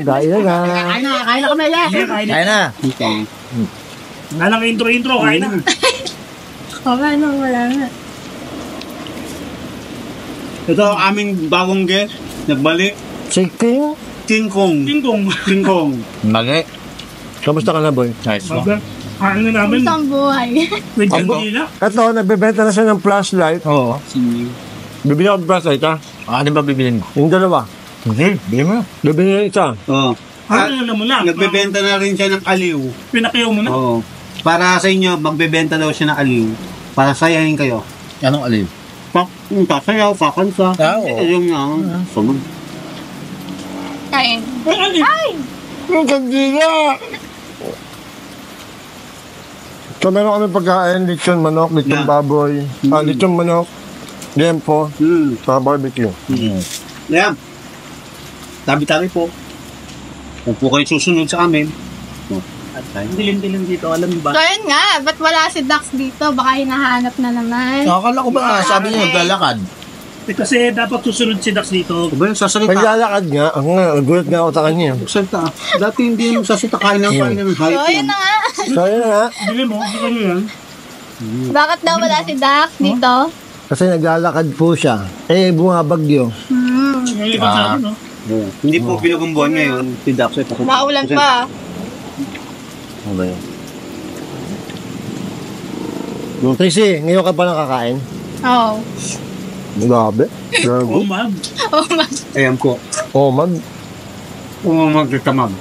Kain na. Kain na kami, yeah. Kain na. Wala nang intro, kain na. Wala na. Ito ang aming bagong guest. Nagbalik. Si King. King Kong. King Kong. Mali. Kamusta ka na, boy? Nice one. Kain na namin. Isang buhay. With Argentina. Ito, nagbebenta na siya ng flashlight. Oo. Bibili ako ng flashlight, ha? Ano ba bibilin ko? Yung dalawa. Hindi, bili mo. Bibili ng isa. Oo. Ano mo na? Nagbebenta na rin siya ng aliw. Pinakiyaw mo na? Oo. Para sa inyo, magbebenta daw siya ng aliw. Para sayahin kayo. Anong aliw? Sasayaw, kakansa. Oo. Yung nga. Sunod. Kain. Ay! Ang kandila! So, meron kami pagkain, lechon manok, lechon baboy, lechon manok, liempo, sa barbecue. Ayan. Tabi-tabi po. Kung po kayo susunod sa amin. Dilim-dilim dito, alam mo ba? So, yun nga. Ba't wala si Dax dito? Baka hinahanap na naman. Akala ko ba, sabi niyo naglalakad. Kasi dapat susunod si Dax dito. Ba yung sasalita? Paglalakad nga, ako nga, nagulat nga ako sa kanya. Salita. Dati hindi yung sasalita kain ng So, yun na nga. So, yun nga. Dilim mo, gusto mo yan. Bakit daw wala si Dax dito? Kasi naglalakad po siya. Eh, bumabagyo. Yung likod sa akin, no? Hindi po pinagumbuhan ngayon. Si Dax. Maulan pa. Ano ba yun? Tracy, ngayon ka pa nakakain? Oo. Grabe. Grabe. Ma'am. Ayan po. Oh, mag. Kung magkakamag.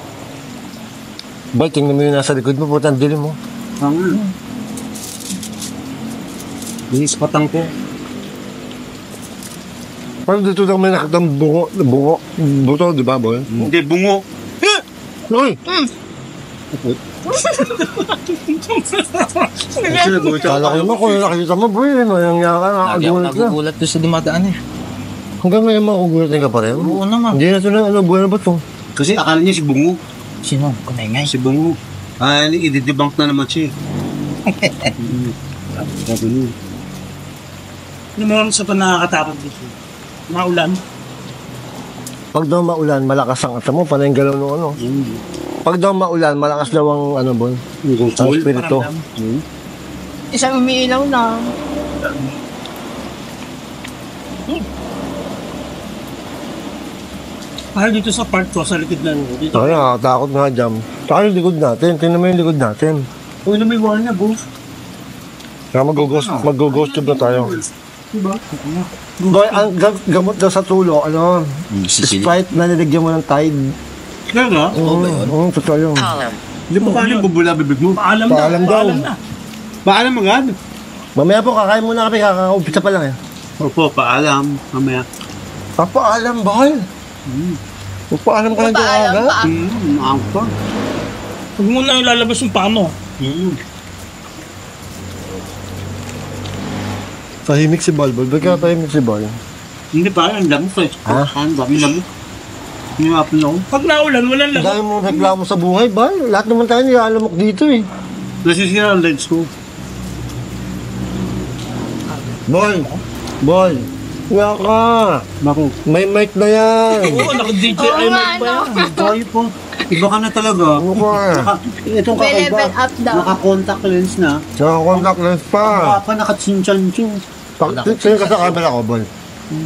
Ba, tingnan mo yung nasa likod mo, putang dilim mo. Binis patang ko. Parang dito lang may nakitang bungo. Buto, di ba, boy? Hindi, bungo. Uy! Kala ko naman kung nakikita mo, boy, nangyayari ka, Lagi ako nakagulat ka. nagugulat doon sa dumadaan eh. Hanggang ngayon makugulatin ka pa rin. Oo naman. Hindi na ito na, buwan na ba ito? Kasi akala niya si Bungo. Sino? Kumengay. Si Bungo. I-debunk na naman siya. Sabi niyo. Ano mo sa panakakatapag dito? Maulan. Pag daw maulan, malakas ang ata mo, panay yung galaw ng ano. Pag daw maulan, malakas daw ang ano, boy. Ang espiritu. Isang umiilaw lang. Kahit dito sa part ko, sa likod na dito. Ay, nakakatakot nga dyan. Saka yung likod natin, tingnan mo yung likod natin. Uy, lumiwan na, bro. Kaya mag-ghost tube na tayo. Diba? Boy, ang gamot daw sa tulo, ano, Sprite na niligyan mo ng Tide. Kaya Oo, totoo yun. Hindi pa paano yung bubula bibig mo? Paalam Paalam na. daw. Paalam na. Paalam agad. Mamaya po, kakain muna kami, kakaumpisa pa lang eh. Opo, paalam. Mamaya. Papaalam, boy. Papaalam ka lang dyan Paalam agad. pa. Maang pa. Huwag mo na ilalabas yung paa mo. Tahimik si Balbal. Ba't ka tahimik si Bal? Hindi pa, ang dami pa. Ang dami dami. Hindi mapin ako. Pag naulan, walang Ang lagot. dami mong reklamo sa buhay, Bal. Lahat naman tayo nilalamok dito eh. Nasisira ang legs ko. Boy. Nga ka. Bako. May mic na yan. Oo, naka-DJ. Oo Ay, nga, mic pa ano? yan. Tayo po. Iba ka na talaga. Ano ka? Itong May kakaiba. level up daw. Naka-contact lens na. Naka-contact lens pa. Papa, naka-chinchancho. Sino ka sa camera ko, Bal?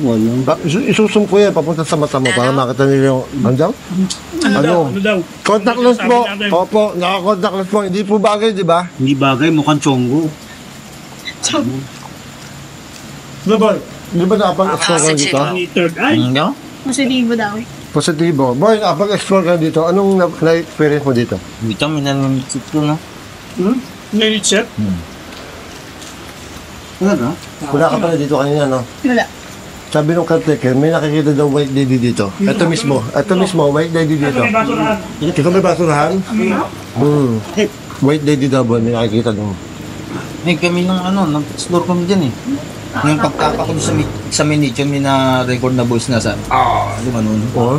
Wala. Isusum ko yan, papunta sa mata mo para makita nila yung... Ano daw? Ano daw? Contact lens po. Sabi natin. Opo, naka-contact lens po. Hindi po bagay, di ba? Hindi bagay, mukhang chongo. Di ba? Di ba napag-explore ka dito? Ni third eye. Ano? Positibo daw. Positibo. Boy, napag-explore ka dito. Anong na-experience mo dito? Dito, may nalamitit ko no? Minute set. Talaga? Wala ka pala dito kanina, no? Wala. Sabi nung caretaker, may nakikita daw white lady dito. Ito mismo, white lady dito. May basurahan. Ito may basurahan? White lady daw, boy, may nakikita doon. May kami nung nag-explore kami dyan eh. Yung pagtapa ko sa miniature, may na-record na voice na sa, di ba nun? Oo.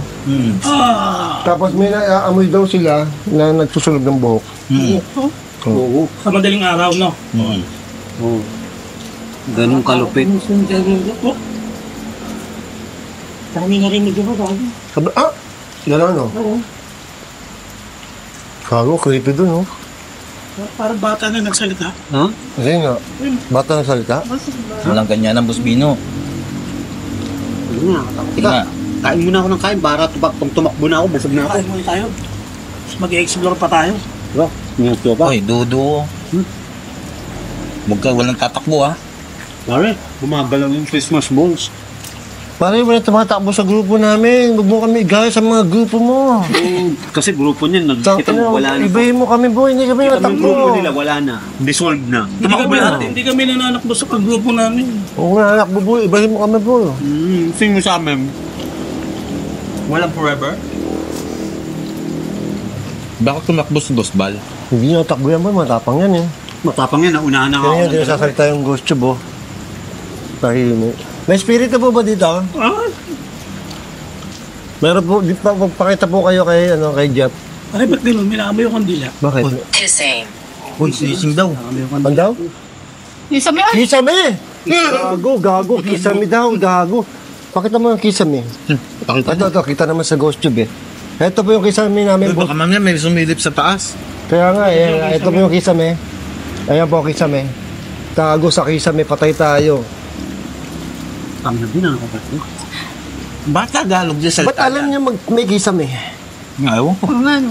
Tapos may naamoy daw sila na nagsusunog ng buhok. Oo. Sa madaling araw, no? Oo. Ganun kalupit. Dami na rin nag-iba bago. Sabi, gano'n, no? Gago, creepy dun, oh. Parang bata na nagsalita. Ha? Kasi nga, bata ng salita. Walang ganyan ang Boss Bino. Ano nga? Tika. Kain muna ako ng kain para pag tumakbo na ako, busog na ako. Kain muna tayo. Tapos mag-explore pa tayo. Diba? Ngayon ba? Oy, Dudu. Walang tatakbo ha. Pare, bumagalaw yung Christmas balls. Pare, wala tumatakbo sa grupo namin. Huwag mo kami igaya sa mga grupo mo. Kasi grupo niyan, nagkita mo, wala na. Ibahin mo kami, boy. Hindi kami Kita mo yung grupo matakbo. nila, wala na. Dissolved na. Hindi kami nananakbo sa pag-grupo namin. Oo nga, anak mo, boy. Ibahin mo kami, boy. Sing mo sa amin. Walang forever? Bakit tumakbo si Boss Bal? Hindi na takbo yan, boy. Matapang yan, eh. Matapang yan, naunahan na Kaya ako. yan, di nasasalita yung ghost tube, oh. Tahimik. May spirito po ba dito? Ah, Meron po, di pa, pakita po kayo kay, kay Jeff. ay ba't ganun? Minakamoy yung kandila. Bakit? Uy, sising daw. Ano daw? Yung sabi, ay, Kisame! Gago, kisame daw, gago. Pakita mo yung kisame. Pakita Ito, kita naman sa ghost tube, eh. Ito po yung kisame namin, Baka boss. mamaya may sumilip sa taas. Kaya nga, ito po yung kisame. Ayan po, kisame. Tago sa kisame, patay tayo. Tama na din ako. Ba't Tagalog dyan sa Ba't alam niya may kisame? Ngayon ko. ano?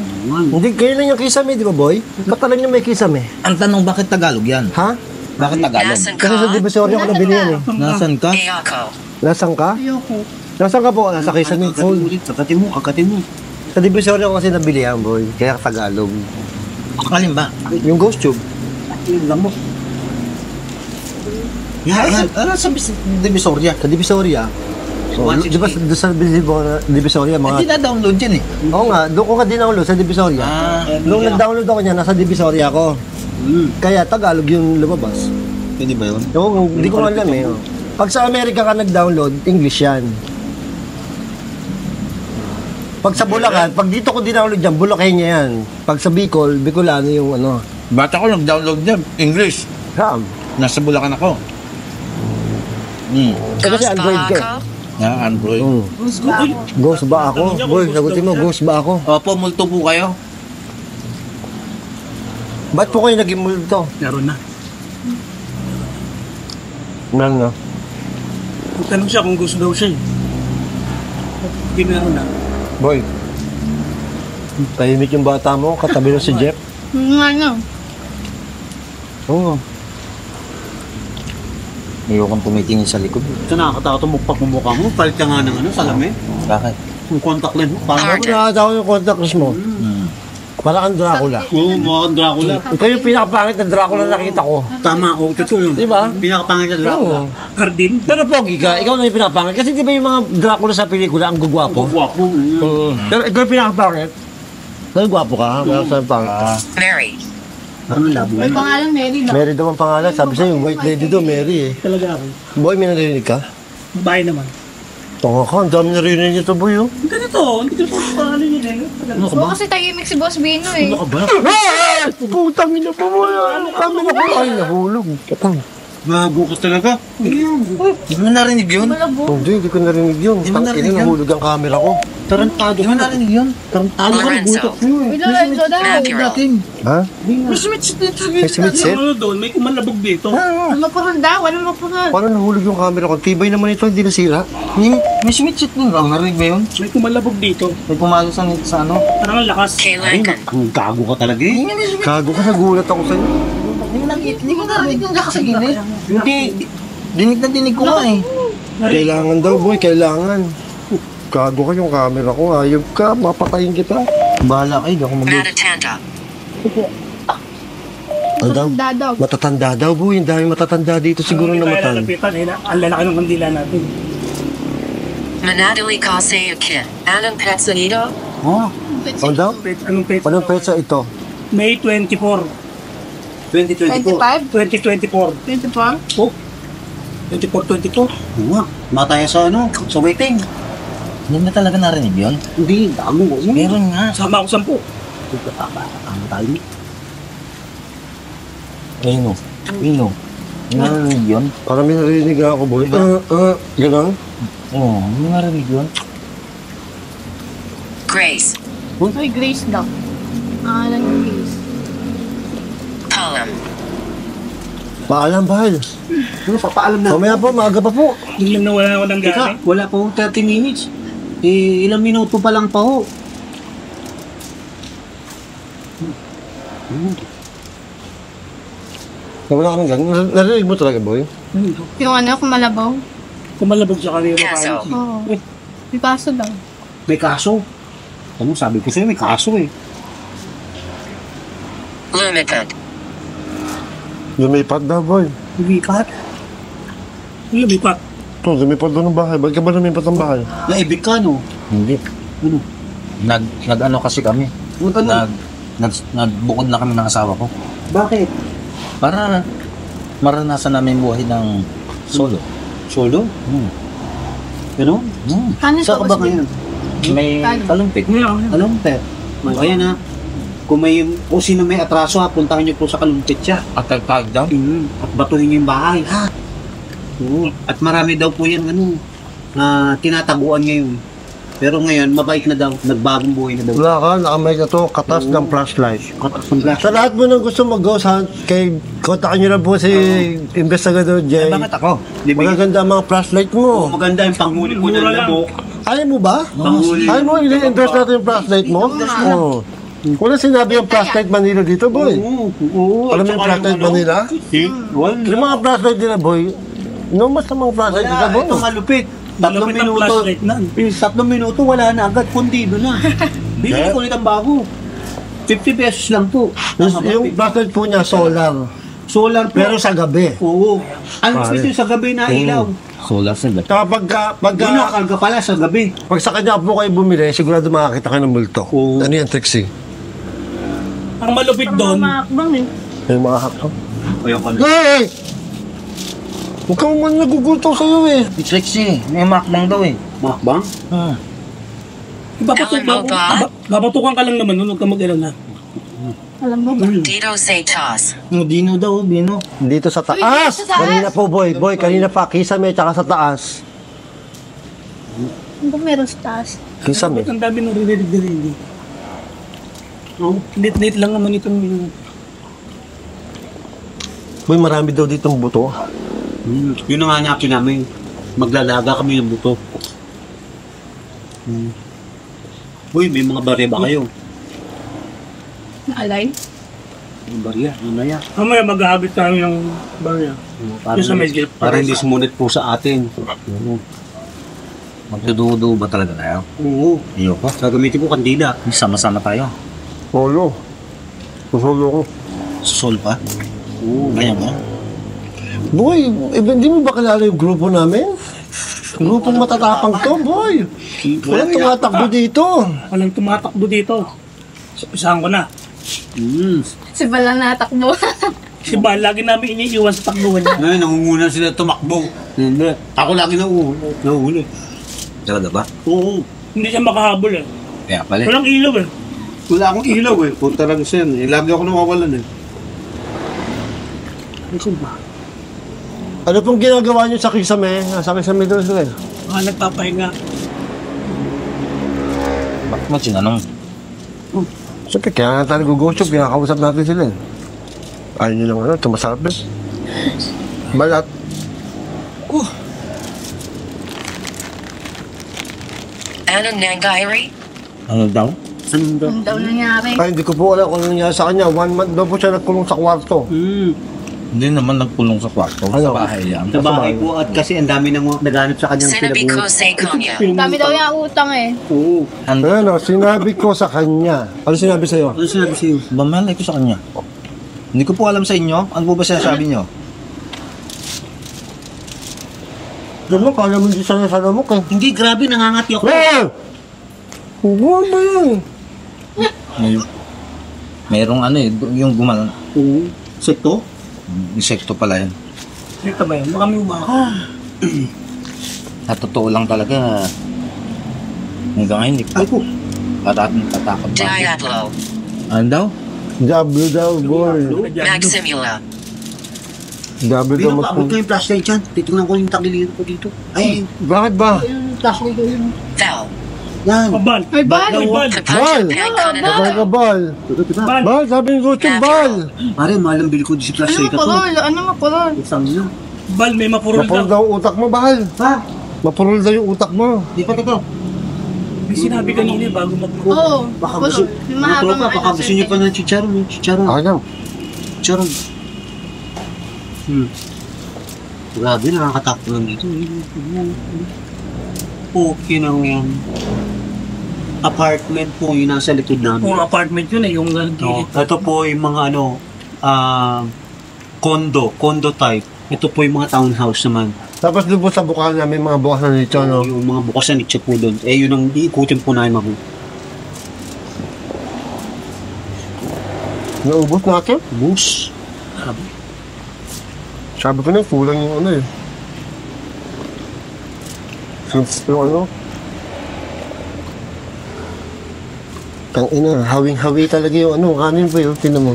Hindi, kayo lang yung kisame, di ba, boy? Ba't alam niya may kisame? Ang tanong, bakit Tagalog yan? Ha? Bakit Tagalog? Kasi sa Divisoria ko nabili yan, eh. Nasaan ka? Nasaan ka? Ayoko. Nasaan ka po? Nasa kisame. Kakatin mo. Sa Divisoria ko kasi nabili yan, boy. Kaya Tagalog. Alin ba? Yung ghost tube. Yun lang mo. Yan. Ano sa Divisoria? Sa Divisoria. So, di ba sa Divisoria, Hindi mga... na-download yan eh. Oo nga, doon ko ka din-download sa Divisoria. Nung nag-download ako niya, nasa Divisoria ako. Kaya Tagalog yung lumabas. Pwede ba yun? Oo, hindi ko alam eh. Pag sa Amerika ka nag-download, English yan. Pag sa Bulacan, pag dito ko din-download yan, Bulacan niya yan. Pag sa Bicol, Bicolano yung ano. Bata ko nag-download yan. English. Ram. Nasa Bulacan ako. Kasi Android ka. Android. Ghost ba ako? Boy, sagutin mo, ghost ba ako? Opo, multo po kayo. Ba't po kayo naging multo? Meron na. Meron na. Tanong siya kung gusto daw siya eh. Hindi meron na. Boy, tahimik yung bata mo, katabi mo si Jeff. Ano? Oo. Ayokong tumitingin sa likod. Ito nakakatakot ang mukha mo. Palit ka nga ng salamin. Bakit? Yung contact lens mo. Parang Ako nakakatawa yung contact lens mo. Parang ang Dracula. Oo, mukha kang Dracula. Ito yung pinakapangit na Dracula na nakita ko. Tama, oo, totoo yun. Di ba? Pinakapangit na Dracula. Oo. Cardin. Pero pogi ka, ikaw na yung pinakapangit. Kasi di ba yung mga Dracula sa pelikula, ang gugwapo? Gwapo. Pero ikaw yung pinakapangit. Pero gwapo ka, ha? Wala sa pangit. Ano labo? May pangalan Mary, no? Mary daw ang pangalan. Sabi sa'yo, yung white lady daw, Mary eh. Talaga ako. Boy, may narinig ka? Babae naman. Tunga ka, ang dami narinig niyo to, boy, oh. Hindi ko pa pangalan yun eh. Oo, kasi tahimik si Boss Bino eh. Ano ka ba? Putang ina pa mo yan. Kami na ko. Ay, nahulog. Katang. Gago ka talaga. Hindi mo narinig yun? Malabo. Hindi ko narinig yun. Di mo narinig yun? Nahulog ang camera ko. Tarantado Hindi mo narinig yun? Tarantado ka na butak mo eh. Uy, Lorenzo daw. Ha? May sumit May sumit-sit? Ano doon? May kumalabog dito. Ano mapurun daw? Ano mapurun? Paano nahulog yung camera ko? Tibay naman ito, hindi nasira. May sumit-sit nun lang. Narinig ba yun? May kumalabog dito. May pumalo sa ano? Parang ang lakas. Ang gago ka talaga eh. Gago ka, nagulat ako sa'yo. Hindi ko narinig yung sa gilid. Hindi. Dinig na dinig ko nga eh. Kailangan daw, boy, kailangan. Gago ka yung camera ko. Ayop ka, mapatayin kita. Bahala kayo, di ako mag- Ano daw? Dadaw. Matatanda daw, boy. Ang dami matatanda dito siguro Hindi na tayo matan. lalapitan eh. Ang lalaki ng kandila natin. Manadali Kasayukin. Anong Petsanito? Oh, Ano daw? Anong pet? Anong petsa ito? May 24. 2024. 25? 2024. 24? Oh. 24. Oo nga. Mataya sa sa waiting. Hindi na talaga narinig yun? Hindi, gago. Meron nga. Sama ako 10. Ang tayo. Ayun o. Ayun o. Hindi mo narinig yun? Parang may narinig ako, boy. Gano'n? Oo, hindi mo narinig yun? Grace. Uy, Grace daw. Pangalan yung case. Column. Paalam, bahal. Ano, papaalam na. Mamaya po, maaga pa po. Biglang nawala ako ng Teka, gana. wala pa akong 30 minutes. Ilang minuto pa lang pa ho. Wala kang gang. Narinig mo talaga, boy? Yung ano, kumalabaw. Kumalabog sa kanila. Kaso. Oo. May kaso daw. May kaso. Ano, sabi ko sa'yo, may kaso eh. Lumipat. Lumipat daw, boy. Lumipat. Lumipat. Lumipat doon ng bahay. Ba't ka ba lumipat ng bahay? Naibig ka, no? Hindi. Ano? Nag-ano kasi kami. Ano? Nagbukod na kami ng asawa ko. Bakit? Para maranasan namin buhay ng solo. Solo? Pero? Kanin Saan ka ba ngayon? May kalumpit. Alam, Pep. Ayan ha. Kung sino may atraso ha, puntahan niyo po sa kalumpit siya. At tag-down. At batuhin niyo yung bahay, ha? Oo. At marami daw po yan, na tinataguan ngayon. Pero ngayon, mabait na daw. Nagbagong buhay na daw. Wala ka, nakamay ka to, katas ng flashlight. Katas ng glass. Sa lahat mo nang gusto mag-ghost hunt, kay kontakin nyo na po si Investigador Jay. Bakit ako? Di ba? Magaganda ang mga flashlight mo. Maganda yung panghuli ko ng lamok. Ayaw mo ba? Panghuli. Ayaw mo, i-invest natin yung flashlight mo? Oo. Wala sinabi yung flashlight Manila dito, boy. Oo. Alam mo yung flashlight Manila? Wala. Yung mga flashlight nila, boy, mas na mga flashlight nila, Wala. boy. Ito malupit. 3 Malupit ang minuto. flashlight na. 3 minuto, wala na agad. Pundido na. Bili ko ulit ang bago. 50 pesos lang po. Yung flashlight po niya, solar. Solar po. Pero sa gabi. Oo. Ang Pare. gusto sa gabi na ilaw. Solar sila. Saka Karga pala sa gabi. pag sa kanya po kayo bumili, sigurado makakita kayo ng multo. Oo. Ano yan, Trixie? Ang malupit doon, Mamakbang eh. Yung mga hakto. Ayaw ka na. Hey! Huwag ka man nagugulto sa'yo eh. It's Lexi. May makbang daw eh. Makbang? babatukan ka lang naman nun, huwag ka mag-alala. Alam mo ba? Dito say toss. Dino daw, Dino. Dito sa Uy, taas! dito sa taas! Kanina po, boy. Boy, kanina pa. Kisame, tsaka sa taas. Ano ba meron sa taas? Kisame. Ang dami nang rinirinig. Lit-lit lang naman itong Boy, marami daw ditong buto. Yun ang hanapin namin. Maglalaga kami ng buto. Uy, may mga barya ba kayo? Naalay? Yung barya, ano yan? Mamaya mag-ahabit tayo ng barya. Yung sa medyo. Para hindi sumunod po sa atin. Magdududo ba talaga tayo? Oo. Ayoko. Gagamitin ko kandila. Sama-sama tayo. Solo. Solo ko. Susol pa. Oo. Kaya ba? Boy, hindi mo ba kilala yung grupo namin? Grupong matatapang to, boy. Walang tumatakbo dito. Walang tumatakbo dito. Isahan ko na. Si Bala natakbo. Si Bal, lagi namin iniiwan sa takbuhan niya. Ngayon, nangunguna sila tumakbo. Hindi. Ako lagi nahuhuli. Talaga ba? Oo. Hindi siya makahabol eh. Kaya pala. Walang ilaw eh. Wala akong ilaw eh. Punta lang siya. Lagi ako nawawalan eh. Ano ba? Ano pong ginagawa niyo sa Kisame? Sa Kisame doon sila eh. Mga nagpapahinga. Bakit mo sinanong? Siyempre, kaya nga tayo nag-go-shop, kinakausap natin sila eh. Ayaw nyo lang tumasabi. Balat. Anong nangyari? Ano daw? Ano daw nangyari? Ay, hindi ko po alam kung ano nangyari sa kanya. 1 month daw po siya nagkulong sa kwarto. Hindi naman nagpulong sa kwarto. Ano? Sa bahay yan. Sa bahay po at kasi ang dami nang naghanap sa kanyang Sinabi ko say konya. Dami daw yung utang eh. Oo. Ano, sinabi ko sa kanya. Ano sinabi sa'yo? Ano sinabi sa'yo? Bamalay ko sa kanya. Hindi ko po alam sa inyo. Ano po ba sinasabi nyo? Diyan mo, kala mo hindi sana sa lamok eh. Hindi, grabe, nangangati ako. Eh! Huwag ba yan? Merong ano eh, yung gumalang. Oo. Sekto? Insekto pala yan. Ito ba yun? Baka may umaka. Sa totoo lang talaga, hanggang ngayon, hindi Ay ko po. tatakot ba? Diablo. Ano daw? Diablo daw, boy. Maximula. Diablo daw Bino, paabot ko magpun. yung flashlight dyan. Titingnan ko yung tagiliran ko dito. Ay, Bakit ba? yung flashlight ko yun. Thou. Yan. Kabal. May bal. May bal. Papancha Pangkona. Kapag ka bal. Bal. Bal, sabi ni Coach yung bal. Pare, mahal ang bili ko si Class Ano A ka to. mapurol? Ano mapurol? Isang na. Bal, may mapurol Mapurol daw. daw utak mo, bal. Ha? Mapurol daw yung utak mo. Di pa totoo. May sinabi kanina bago mapurol. Oo. Baka Purol. gusto, Yung mga mahabang tropa, baka ano, gusto niyo pa ng chicharon. Chicharon. Ako lang. Chicharon. Grabe, nakakatakot lang dito. Okay na yan. Apartment po yung nasa likod namin. Kung apartment yun eh, yung No, gilid. ito po yung mga condo type. Ito po yung mga townhouse naman. Tapos doon po sa bukaan namin, mga bukas na nito, no? Yung mga bukas na niche po doon. Eh, yun ang iikutin po namin ako. Naubos natin. Bus. Sabi ko na, kulang yung ano eh. Since yung ano. Tangina, hawing-hawi talaga yung ano, kanin pa yun, tinan mo.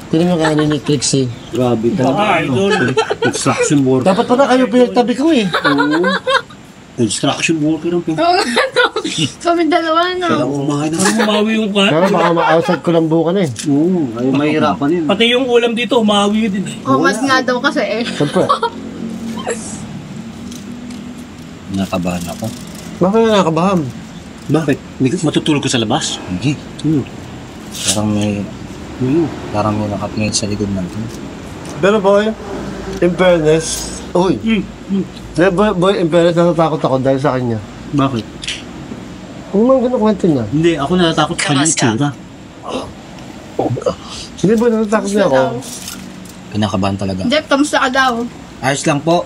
Tinan mo kanin ni Trixie. Grabe Baka, idol. Construction worker. Dapat pala kayo pinagtabi ko eh. Oo. Construction worker ang Oo nga to. Kami dalawa, no? Kailangan kumain na. Parang umawi yung kan. Pero baka ma-outside ko lang bukan eh. Oo, ay mahirapan yun. Pati yung ulam dito, umawi din eh. Oh, mas nga daw kasi eh. Siyempre. Nakabahan ako. Bakit na nakabaham? Bakit? Matutulog ka sa labas? Hindi. Parang may, parang may nakatingin sa likod natin. Pero boy, in fairness, uy, boy, in fairness, natatakot ako dahil sa kanya. Bakit? Ano man ganun kwento niya? Hindi, ako natatakot sa kanya Kamusta? itsura. Hindi boy, natatakot niya ako. Kinakabahan talaga. Jeff, kamusta ka daw? Ayos lang po.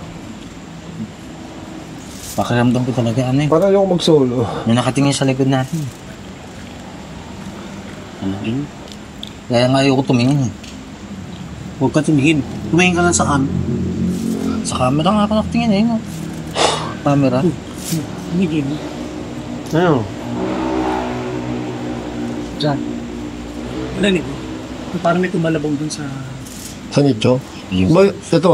Pakiramdam ko talaga ano eh. Para ayoko mag-solo. May nakatingin sa likod natin. Ano yun? Kaya nga ayoko tumingin eh. Huwag ka tumingin. Tumingin ka lang sa kan. Sa camera nga ako nakatingin eh. No? Camera. Hindi. Ayun. Diyan. Wala nito. Parang may tumalabong dun sa... Sa nicho? Ayun. Boy, ito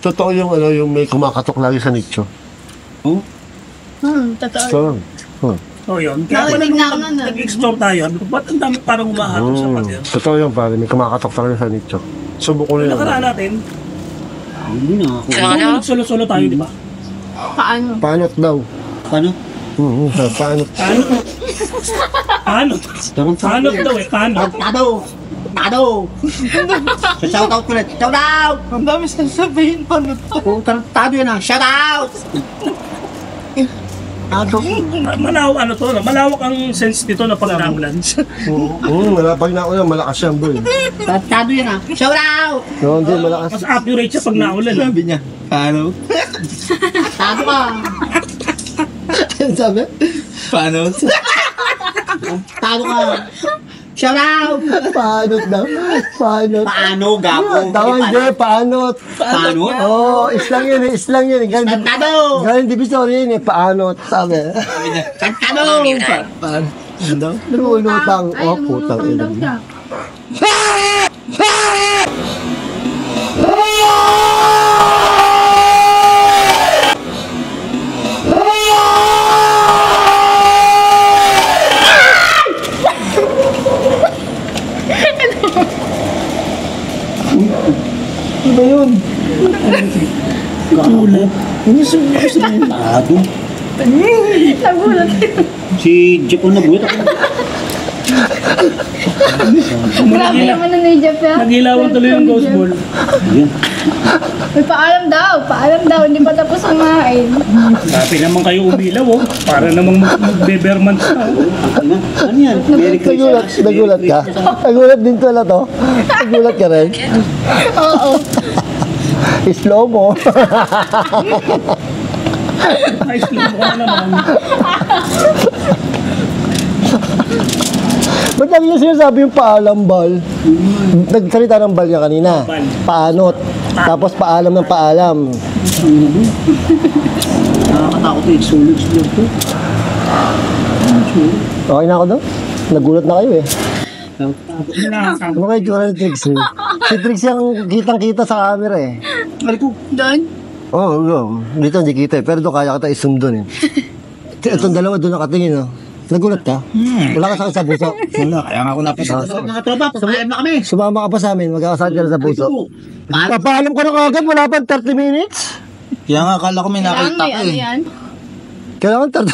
totoo yung ano, yung may kumakatok lagi sa nicho. Oh? Totoo. Ito lang. Oh, yun. Kaya pala Narinig na ako nung nun, ah. nag-explore tayo, ba't ang dami parang umahatong sa pader? Totoo yung pare, may kumakatok talaga sa nicho. Subok ko na yun. Nakaraan natin, Hindi na ako. Ano? solo-solo tayo, di ba? Paano? Paanot daw. Paano? Paanot. Paano? Paano daw eh, paano? Tado! Shout out ulit! Shout out! Ang dami sasabihin pa na to. Tado yan ah! Shout out! Tado! Malawak ang sense nito na pag-ambulance. Pag naulan, malakas yan boy. Tado yan ah! Shout out! No, hindi, malakas. Mas accurate siya pag naulan. Sabi niya, paano? Tado ka! Sabi? Paano? Tado ka! Shout out! Paanot daw. Paanot. Paano, gago? Tawag hindi, paanot. Paano? Oo, islang yun eh, islang yun eh. Tado! Galing divisory yun eh, paanot, sabi. Tado! Hello, Unite. Paano? Lumulutang. Ay, Oh, putang lumulutang ina. daw mo. siya. Tado! Nagulat. Si Jeff ang nabuhat ako. Grabe naman na ni Jeff ya. Naghilawan tuloy yung ghost ball. Ayan. May paalam daw. Hindi pa tapos kumain. Dati naman kayo umilaw oh. Para namang magbeberman ka. Ano yan? Merry Nagulat, Christmas. nagulat ka. Nagulat din pala to. Nagulat ka rin. Oo. Slow mo. Ay, slow mo ka naman. Ba't lagi niya sinasabi yung paalam bal? Nagsalita ng bal niya kanina. Bal. Paanot. Tapos paalam ng paalam. Nakakatakot eh. Sulit to. Okay na ako doon? Nagulat na kayo eh. Nakakam. Ano kayo tsura ni Trixie? Si Trixie ang kitang-kita sa camera eh. Doon. Oo, dito hindi kita eh. Pero doon kaya kita i-zoom doon eh. Itong dalawa doon nakatingin oh. Nagulat ka? Wala ka sakit sa puso. Wala, kaya nga ako napasok. Mga tropa, pumayam na kami. Sumama ka pa sa amin, magkakasakit ka na sa puso. Paano? Papaalam ko na kagad, wala pa 30 minutes. Kaya nga, akala ko may Kailangan nakita may ko ano eh. yan. Kailangan 30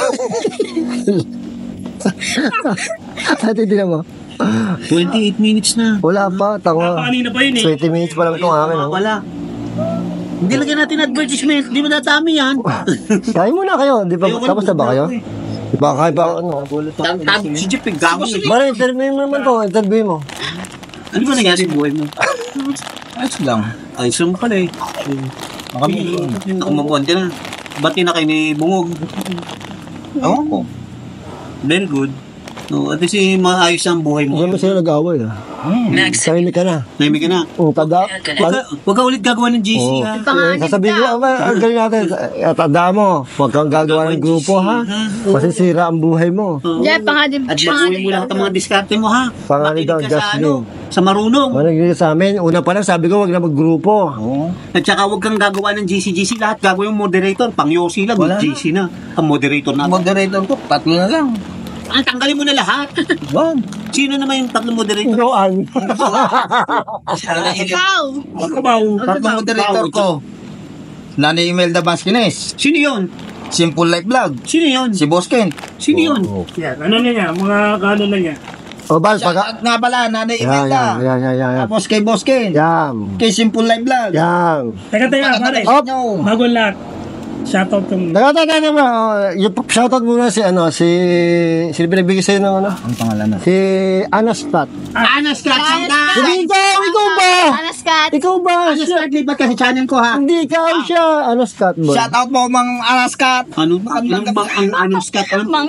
Ate, tinan mo. 28 minutes na. Wala pa, tanga. Kanina pa yun eh. 20 minutes pa lang itong akin. Oh. Wala. Hindi lagyan natin advertisement. Hindi mo natami yan. Kain muna kayo, di ba? Tapos na ba kayo? Di ba kain pa ano? Si Jeff, gago. Mara, interview mo naman to, interview mo. Ano ba nangyari sa buhay mo? Ayos lang. Ay, sum pala eh. Nakamabuhan ka na. Ba't na kayo ni Bungog? Ewan ko. Very good. No, at least maayos ang buhay mo. Huwag mo sila nag-away ha. Next Sarili ka na. Nahimik ka na. Tada. Huwag ka ulit gagawa ng GC ha. Sasabihin ko, ang galing natin, tanda mo, huwag kang gagawa ng grupo ha. Masisira ang buhay mo. Jeff, pangadib. At baguhin mo lahat ang mga diskarte mo ha. Pangalan daw, Makinig ka sa Jasmine. sa marunong. Managiging sa amin, una pa lang sabi ko, huwag na maggrupo. At saka huwag kang gagawa ng GC. Lahat gagawin yung moderator. Pang Yossi lang, Wala GC na. Ang moderator na. Moderator ko, 3 na lang. Ang tanggalin mo na lahat. Sino naman yung tatlong moderator? Joan. Ikaw. Tatlong moderator ko. Nanay Imelda Basquines. Sino yun? Simple Life Vlog. Sino yun? Si Boss Ken. Sino yun? Yan, ano na niya, mga gano'n na niya. O, Bal, Shout pagka... out nga pala, Nanay Imelda. Yan. Tapos kay Boss Ken. Yan. Kay Simple Life Vlog. Yan. Teka, pare. Op. Bago ang lahat. Shoutout kong... Teka naman, yung shoutout muna si sino pinagbigay sa'yo ng ano? Ang pangalan na? Si Anastat. Anas Kat, Hindi ikaw ba? Anaskat. Ikaw ba? Anas Kat, lipat ka sa channel ko ha. Hindi ikaw siya. Anastat boy. Shout out mo, Mang Anaskat. Ano ba? Anong bang ang Anas Kat? Ma'am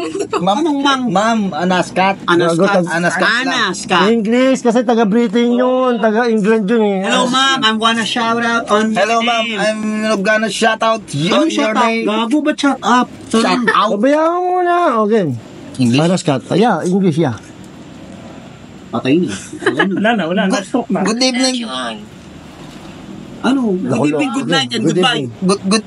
Anaskat. Anas Kat. Anas Kat. Anas Kat. English, kasi taga-Britain yun. Taga-England yun eh. Hello ma'am, I wanna shout out on Hello your ma'am, name. I'm gonna shout out Ano on shout your out? name. Gago ba shout out? Shout out? Pabayaan mo muna. Okay. English? Anastat. Yeah, English, yeah. Patay na. Wala na. Stroke na. Good evening. Ano? Good evening, good night, and Good goodbye. Good.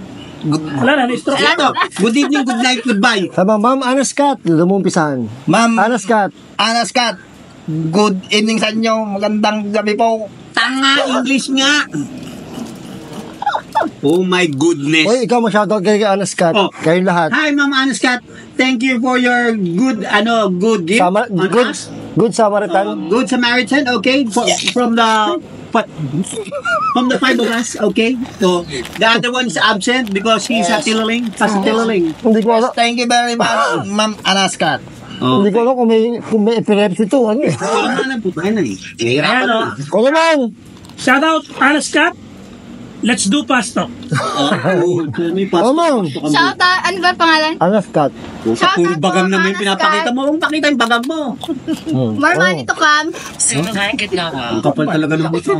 Wala na, stroke na. Ito, good evening, good night, goodbye. Sabi, Ma'am Anastat. Lumumpisahan. Ma'am Anastat. Anaskat. Good evening sa inyo. Magandang gabi po. Tanga, English nga. Oh my goodness. Oy, ikaw ma-shoutout kay Anastat. Oh. Kayong lahat. Hi, Ma'am Anas Kat. Thank you for your good gift on us. Good Samaritan. Good Samaritan, okay? From the five of us, okay? So, the other one is absent because he's a tilaling. Hindi ko alam. Thank you very much, Ma'am Anaskat. Oh. Hindi ko alam kung may epilepsy to. Ano eh. Wala na lang po tayo na eh. Ayan, o. Kung naman. Shoutout, Anaskat. Let's do pasto. May Oh, ma'am. Shout out. Ano ba pangalan? Anastat. Sa puro bagam naman yung Anas pinapakita Kat. mo. Kung pakita yung bagam mo. More money to come. Sumalangit Nawa. Ang kapal talaga ng buto.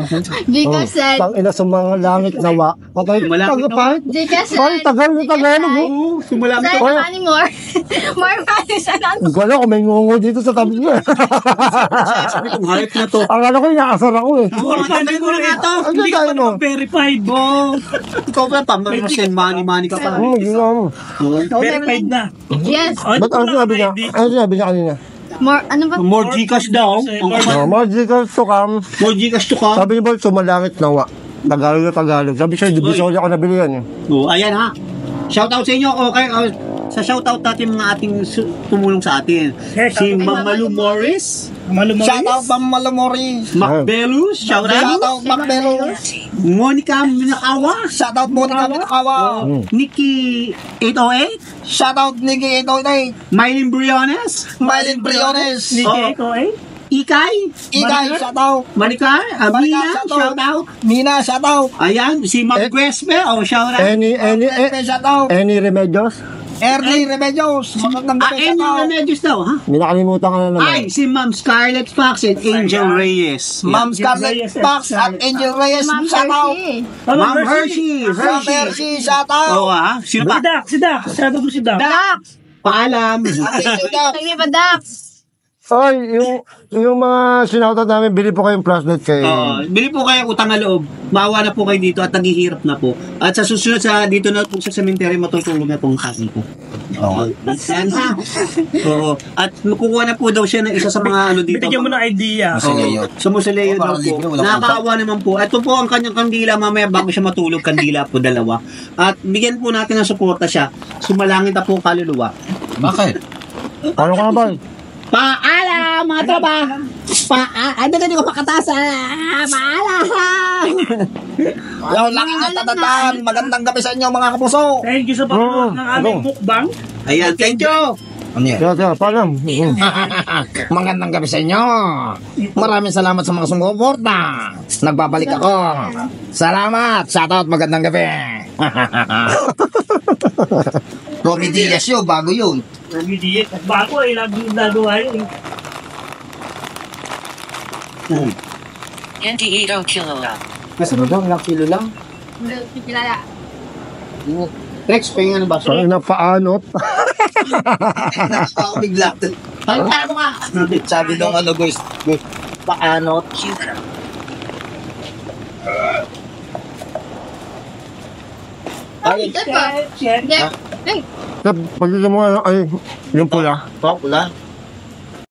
Jika said. Tang ina sa mga langit nawa. Patay. Malapit na. Pahit. Jika Parang said. tagal na Tagalog. Oh. Oo, simula mo Sir, to. money more. More money sa lang. Hindi ko alam kung may ngungo dito sa tabi niya. Sabi kong hayop na to. Akala ko inaasar ako eh. Sabi ko na nga to. Ano tayo mo? Verified. Oh, ikaw pa, pamasin, money ka pa. Hindi ko alam. Verified na. Yes. Oh, Ba't ano sinabi niya? Ano sinabi niya kanina? More, ano ba? More Gcash daw. Oh, magical to come. More Gcash to come. Sabi ni Bolt, sumalangit nawa. Tagalog na Tagalog. Sabi siya, Divisoria ako nabili yan eh. Oh, ayan ha. Shoutout sa inyo. Okay, sa shoutout natin mga ating tumulong sa atin. Yes, Si shoutout. Mamalu Morris, Shout out, Ma'am Malamoris. Macbelus, Shout shoutout. out, Macbelo. Monica Minakawa, Shout out, Monica Minakawa. Nikki 808, Shout out, Nicky 808. Mylene Briones, Mylene Briones. Oh. Ikay, Igay, shout out. Maricar, Amina, shoutout. shoutout. Mina, shout out. Ayan, si Ma'am Grespe, shoutout. Shout out. Any remedios? Early Remedios. Magandang gabi, shout Any out. remedios daw, ha? May nakalimutan ka na naman. Ay, si Ma'am Scarlett Fox and Angel Reyes. Ma'am Scarlett Fox at Angel Reyes, Ma'am shout out. Hershey. Ma'am Hershey. Ma'am Hershey, shout out. Oo, ha? Sino pa? Si Dak. Shoutout mo si Dak. Dax. Paalam. Ate Judah. Sige ba, Dax? Ay, yung mga sinautat namin, bili po kayong flashlight kay... Bili po kayo utang na loob. Maawa na po kayo dito at naghihirap na po. At sa susunod dito na po sa cemetery, matutulog na po ang kasi ko. Oo. Yan. Oo. At kukuha na po daw siya ng isa sa mga ano dito. Bigyan mo ng idea. Mausoleo. Sa Mausoleo daw Parang po. libre, walang Nakakaawa naman po. Ito po ang kanyang kandila mamaya bago siya matulog. Kandila po dalawa. At bigyan po natin ng suporta siya. Sumalangit na po ang kaluluwa. Bakit? Paano ka ba? Paalam mga tropa! Ano na ko makataas? Paalam! Yaw lang ang tatatan. Magandang gabi sa inyo mga kapuso. Thank you sa panonood ng aming mukbang. Ayan, thank you! Ano yan? Tira, paalam. Magandang gabi sa inyo. Maraming salamat sa mga sumuporta. Nagbabalik ako. Salamat. Shoutout. Magandang gabi. Romy Diaz yun. Bago yun. Immediate. At bago ay lagi yung nagawa yun. Hindi 8 kilo lang. Ano daw? Ilang kilo lang? Hindi kilala. Rex, pahinga ng baso. Sorry na paanot. Ako bigla. Ay, paano nga? Sabi nung ano guys. Paano? Cuba. Ay, Hindi. Hindi. Pagkita mo, ay, yung pula. pula.